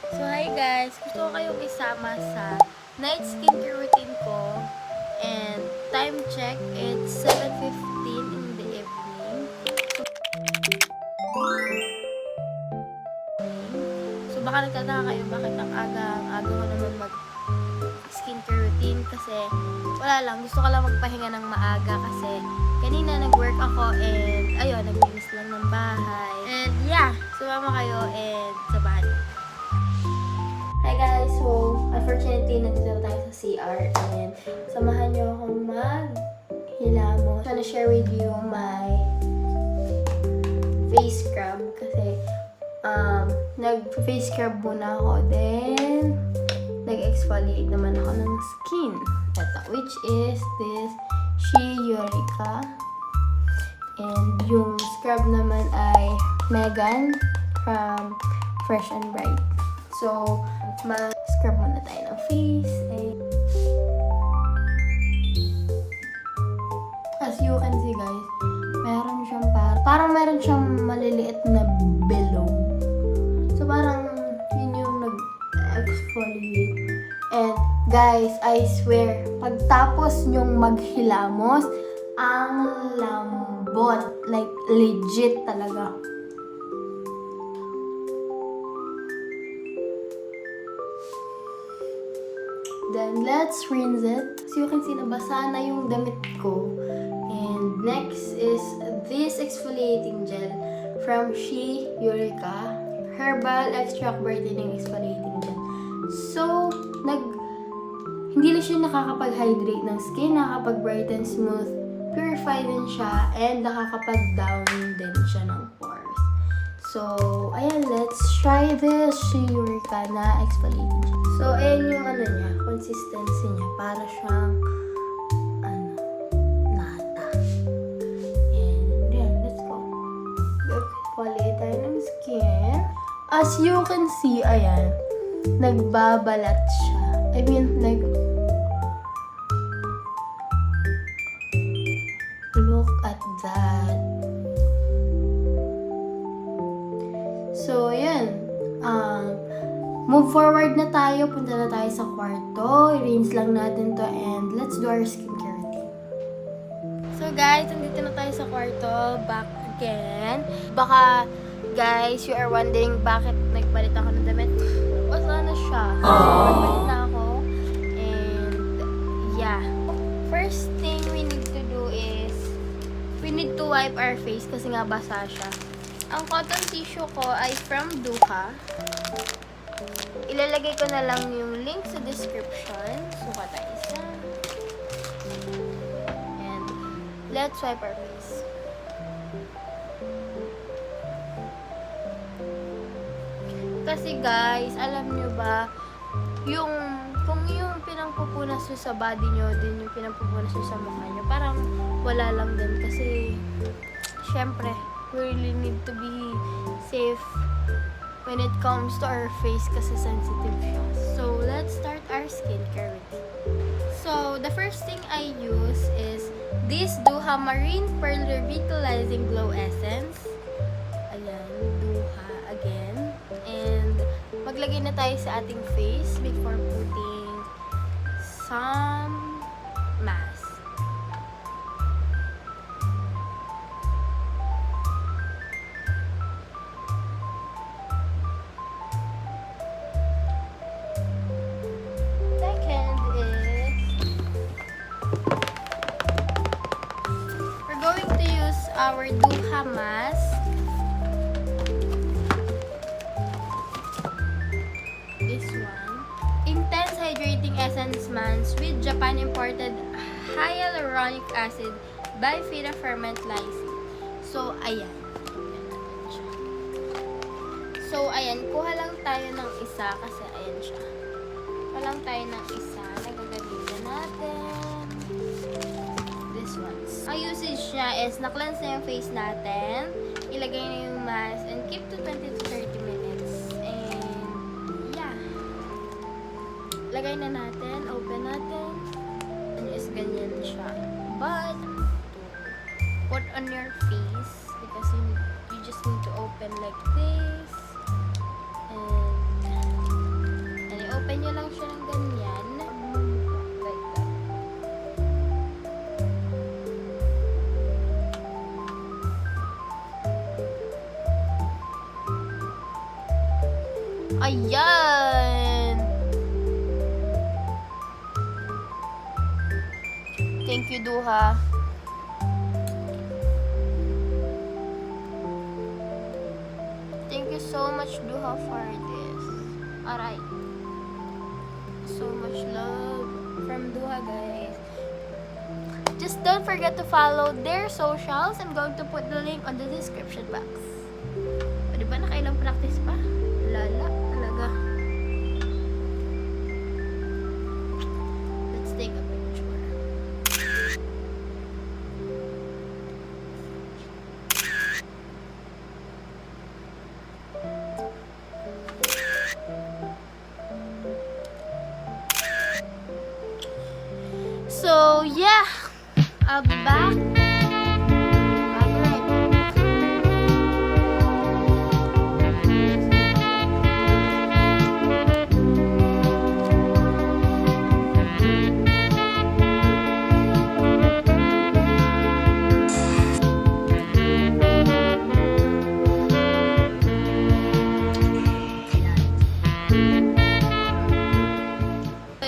So hi guys, gusto ko kayong isama sa night skincare routine ko. And time check, it's 7:15 in the evening. So baka nagtataka kayo bakit ang aga ko naman mag skincare routine kasi wala lang, gusto ko lang magpahinga ng maaga kasi kanina nag-work ako and ayun, naglinis lang ng bahay. And yeah, sumama kayo and sabahan. Hi guys! So, unfortunately, nandito na tayo sa CR and samahan niyo akong maghilamos. I'm gonna share with you my face scrub kasi nag-face scrub muna ako, then nag-exfoliate naman ako ng skin. Ito, which is this Shea Eureka. And yung scrub naman ay Megan from Fresh and Bright. So, ma-scrub muna tayo ng face. As you can see guys, meron siyang parang meron siyang maliliit na below. So, parang yun yung nag-exfoliate. And guys, I swear, pagtapos nyong maghilamos, ang lambot. Like, legit talaga. Then, let's rinse it. So, you can see, nabasa na yung damit ko. And next is this exfoliating gel from Shea Eureka. Herbal Extract Brightening Exfoliating Gel. So, hindi lang siya nakakapag-hydrate ng skin, nakakapag-brighten, smooth, purify din siya, and nakakapag-down din siya ng pores. So, ayan, let's try this Shea Eureka na exfoliating gel. So, ayan yung niya, consistency niya. Para siyang, nata. And, yan, let's go. Exfoliate tayo ng skin. As you can see, ayan, nagbabalat siya. I mean, like, look at that. So, ayan. Move forward na tayo. Punta na tayo sa kwarto. I-rinse lang natin to and let's do our skincare routine. So, guys, nandito na tayo sa kwarto. Back again. Baka, guys, you are wondering bakit nagpalit ako ng damit. Wala na siya. Nagpalit na ako. And, yeah. First thing we need to do is we need to wipe our face kasi nga basa siya. Ang cotton tissue ko ay from Duha. Ilalagay ko na lang yung link sa description. Suka tayo isa. And let's wipe our face. Kasi guys, alam nyo ba, kung yung pinangpupunas nyo sa body nyo, din yung pinangpupunas nyo sa mukha nyo, parang wala lang din. Kasi, syempre, we really need to be safe when it comes to our face kasi sensitive siya. So, let's start our skincare routine. So, the first thing I use is this Duha Marine Pearl Revitalizing Glow Essence. Ayan, Duha again. And, maglagay na tayo sa ating face before putting some mask. Second is, we're going to use our Duha mask. This one. Intense Hydrating Essence Mask with Japan imported hyaluronic acid by Vita Ferment Lysine. So, ayan. So, ayan. Kuha lang tayo ng isa kasi ayan siya. Kuha lang tayo ng isa. Nagagamitin natin. This one. Ang usage niya is na-cleanse na yung face natin. Ilagay na yung mask and keep to 20 to 30 minutes. And, yeah. Lagay na natin. Open natin. And is ganyan siya. But, put on your face because you just need to open like this. And open nyo lang siya ng ganyan. Like that. Ayan! Thank you, Duha. Thank you so much, Duha, for this. Alright. So much love from Duha, guys. Just don't forget to follow their socials. I'm going to put the link on the description box. O, diba nakailang practice pa? Lala, talaga. Let's take a picture. So, yeah. I'll be back. I'll be right back.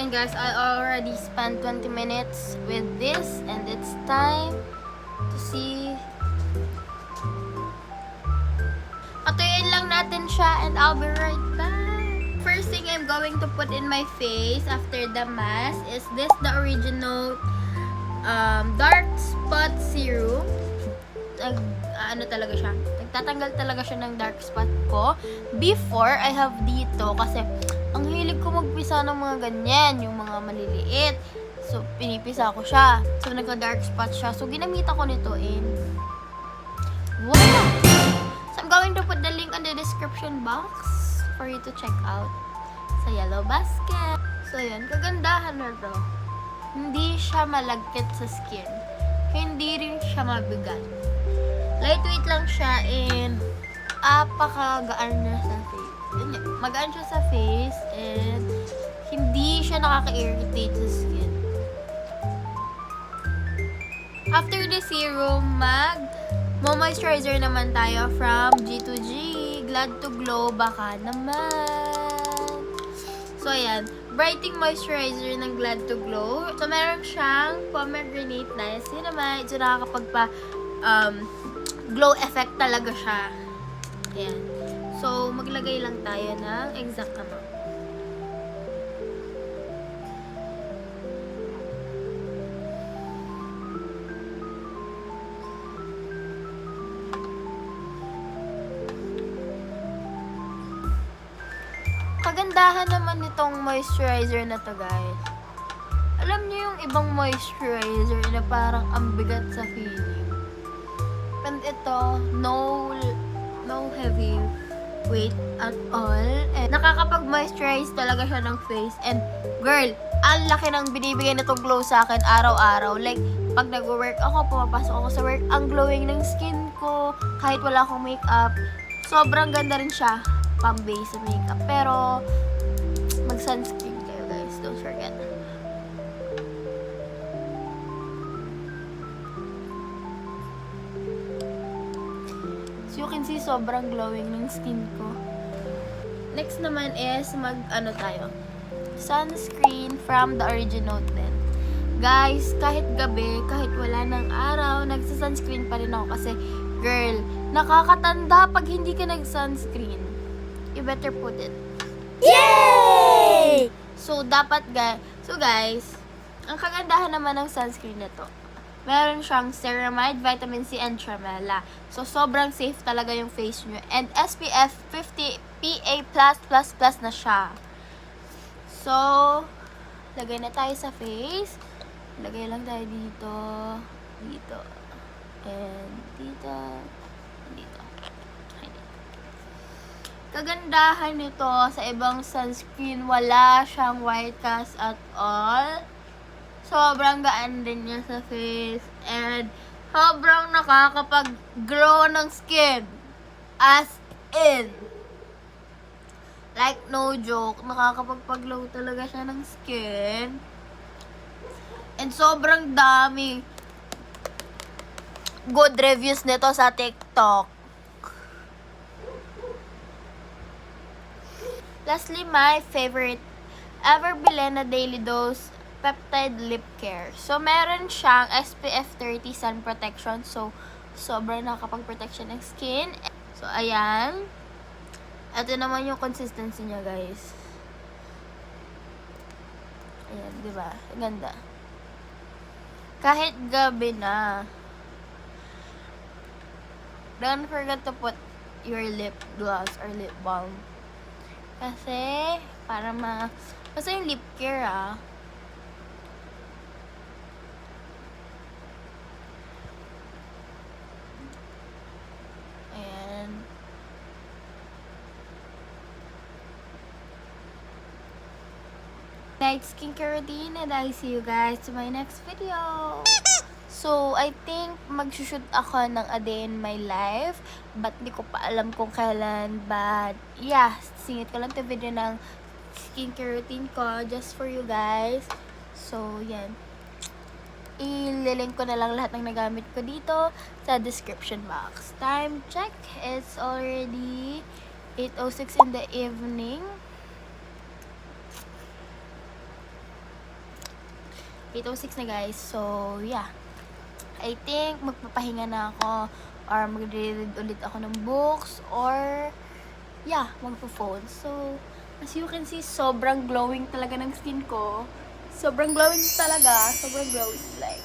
And guys, I already spent 20 minutes with this, and it's time to see. Patuyin lang natin siya, and I'll be right back. First thing I'm going to put in my face after the mask is this, the original dark spot serum. Ano talaga siya? Nagtatanggal talaga siya ng dark spot ko. Before, I have dito kasi ang hilig ko magpisa ng mga ganyan, yung mga maliliit. So, pinipisa ko siya. So, nagka-dark spot siya. So, ginamitan ko nito in voila! So, I'm going to put the link on the description box for you to check out sa Yellow Basket. So, yan. Kagandahan na to. Hindi siya malagkit sa skin. Hindi rin siya mabigat. Lightweight lang siya and apakagaan na sa face. Magaan siya sa face and hindi siya nakaka-irritate sa skin. After the serum, moisturizer naman tayo from G2G. Glad to Glow, baka naman. So, ayan. Brightening moisturizer ng Glad to Glow. So, meron siyang pomegranate na cinnamon. So, nakakapagpa glow effect talaga siya. Ayan. So, maglagay lang tayo ng exact amount. Kagandahan naman nitong moisturizer na to, guys. Alam niyo yung ibang moisturizer na parang ang bigat sa feeling. And ito, no heavy weight at all. And nakakapag-moisturize talaga siya ng face. And girl, ang laki ng binibigay nitong glow sa akin araw-araw. Like, pag nag-work ako, pumapasok ako sa work, ang glowing ng skin ko, kahit wala akong makeup. Sobrang ganda rin siya, pang-base sa makeup. Pero, mag-sunscreen kayo, guys. Don't forget. So, you can see sobrang glowing ng skin ko. Next naman is tayo. Sunscreen from the Original Tint. Guys, kahit gabi, kahit wala ng araw, nagsa-sunscreen pa rin ako kasi, girl, nakakatanda pag hindi ka nag-sunscreen. You better put it. Yay! So, guys, ang kagandahan naman ng sunscreen na to, meron siyang ceramide, vitamin C, and tramella. So, sobrang safe talaga yung face nyo. And SPF 50 PA+++ na siya. So, lagay na tayo sa face. Lagay lang tayo dito, dito, and dito, dito. Kagandahan nito sa ibang sunscreen, wala siyang white cast at all. Sobrang gaan din niya sa face. And sobrang nakakapag-glow ng skin. As in. Like, no joke, nakakapagpaglow talaga siya ng skin. And sobrang dami good reviews nito sa TikTok. Lastly, my favorite ever bilhin na daily dose peptide lip care. So, meron siyang SPF 30 sun protection. So, sobrang nakakapag-protection ng skin. So, ayan. Ito naman yung consistency niya, guys. Ayan, di ba? Ganda. Kahit gabi na. Don't forget to put your lip gloss or lip balm. Kasi, para basta yung lip care, Ayan. Night skincare routine, and I see you guys to my next video. So, I think magsushoot ako ng a day in my life. But di ko pa alam kung kailan. But, yeah, singit ko lang to video ng skincare routine ko just for you guys. So, yan. Ililink ko na lang lahat ng nagamit ko dito sa description box. Time check. It's already 8:06 in the evening. 8:06 na, guys. So, yeah. I think magpapahinga na ako or magre-read ulit ako ng books or yeah, magpo-phone. So, as you can see, sobrang glowing talaga ng skin ko. Sobrang glowing talaga. Sobrang glowing. Like,